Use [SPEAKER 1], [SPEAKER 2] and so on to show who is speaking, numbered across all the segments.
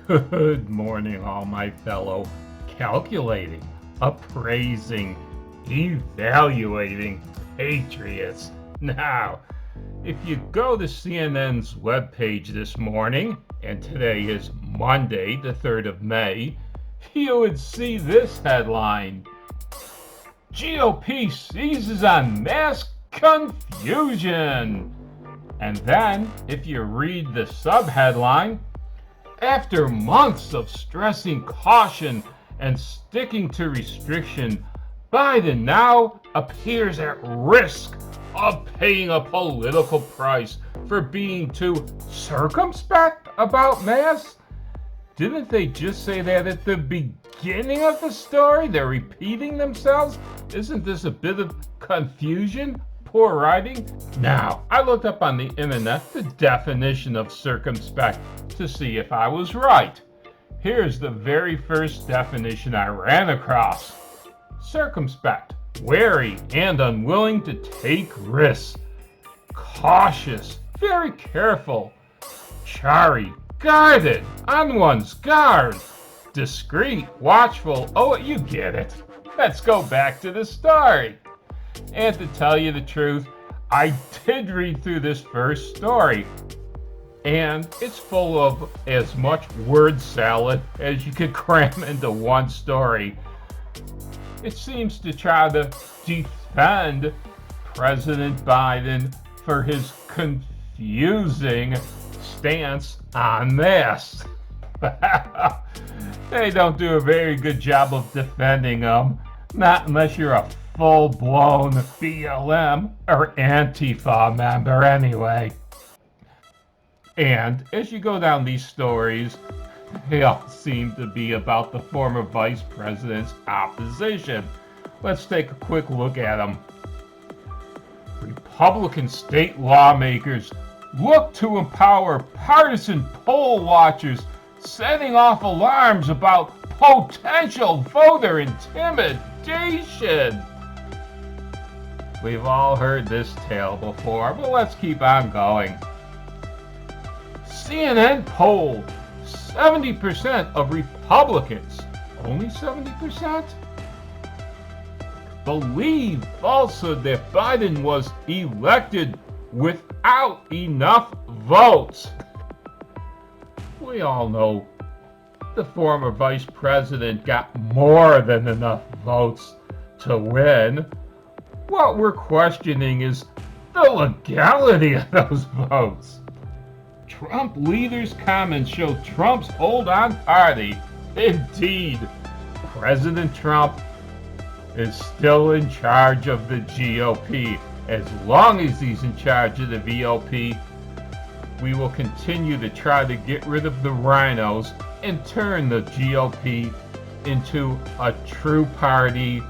[SPEAKER 1] Good morning, all my fellow calculating, appraising, evaluating patriots. Now, if you go to CNN's webpage this morning, and today is Monday, the 3rd of May, you would see this headline: GOP seizes on mass confusion. And then, if you read the subheadline, after months of stressing caution and sticking to restriction, Biden now appears at risk of paying a political price for being too circumspect about masks. Didn't they just say that at the beginning of the story? They're repeating themselves? Isn't this a bit of confusion? Poor writing? Now, I looked up on the internet the definition of circumspect to see if I was right. Here's the very first definition I ran across. Circumspect, wary and unwilling to take risks. Cautious, very careful. Chary, guarded, on one's guard. Discreet, watchful. Oh, you get it. Let's go back to the story. And to tell you the truth, I did read through this first story, and it's full of as much word salad as you could cram into one story. It seems to try to defend President Biden for his confusing stance on masks. They don't do a very good job of defending him, not unless you're a full-blown BLM or Antifa member anyway. And as you go down these stories, they all seem to be about the former vice president's opposition. Let's take a quick look at them. Republican state lawmakers look to empower partisan poll watchers, setting off alarms about potential voter intimidation. We've all heard this tale before, but let's keep on going. CNN polled 70% of Republicans, only 70%, believe falsehood that Biden was elected without enough votes. We all know the former vice president got more than enough votes to win. What we're questioning is the legality of those votes. Trump leaders' comments show Trump's hold-on party. Indeed, President Trump is still in charge of the GOP. As long as he's in charge of the GOP, we will continue to try to get rid of the rhinos and turn the GOP into a true party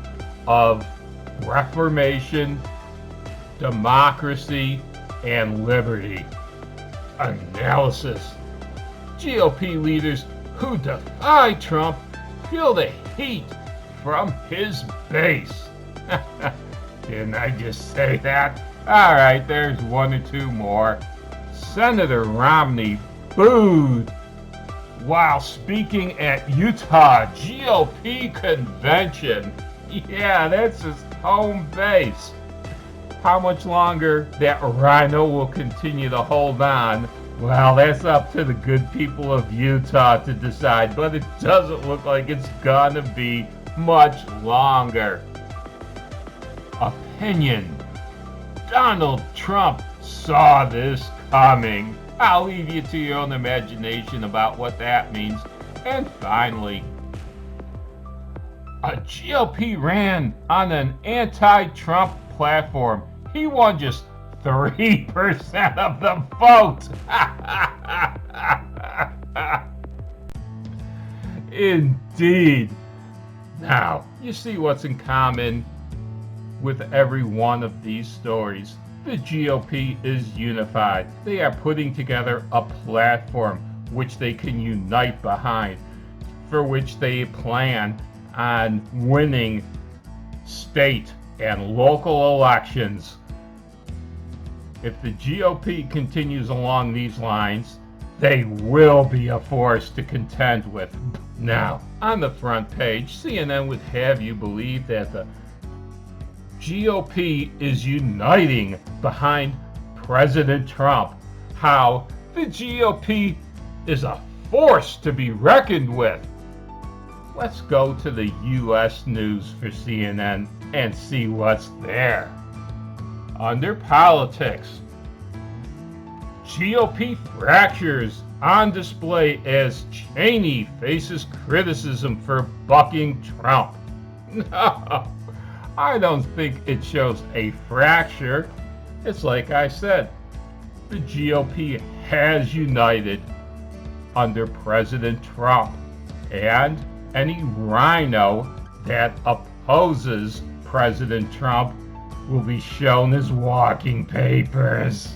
[SPEAKER 1] of reformation, democracy, and liberty. Analysis: GOP leaders who defy Trump feel the heat from his base. Didn't I just say that? All right, there's one or two more. Senator Romney booed while speaking at Utah GOP convention. Yeah, that's his home base. How much longer that rhino will continue to hold on, well, that's up to the good people of Utah to decide, but it doesn't look like it's gonna be much longer. Opinion: Donald Trump saw this coming. I'll leave you to your own imagination about what that means. And finally, a GOP ran on an anti-Trump platform. He won just 3% of the vote. Indeed. Now, you see what's in common with every one of these stories. The GOP is unified. They are putting together a platform which they can unite behind, for which they plan on winning state and local elections. If the GOP continues along these lines, They will be a force to contend with. Now, on the front page, CNN would have you believe that the GOP is uniting behind President Trump. How the GOP is a force to be reckoned with. Let's go to the U.S. News for CNN and see what's there. Under politics, GOP fractures on display as Cheney faces criticism for bucking Trump. No, I don't think it shows a fracture. It's like I said, the GOP has united under President Trump, and any rhino that opposes President Trump will be shown as walking papers.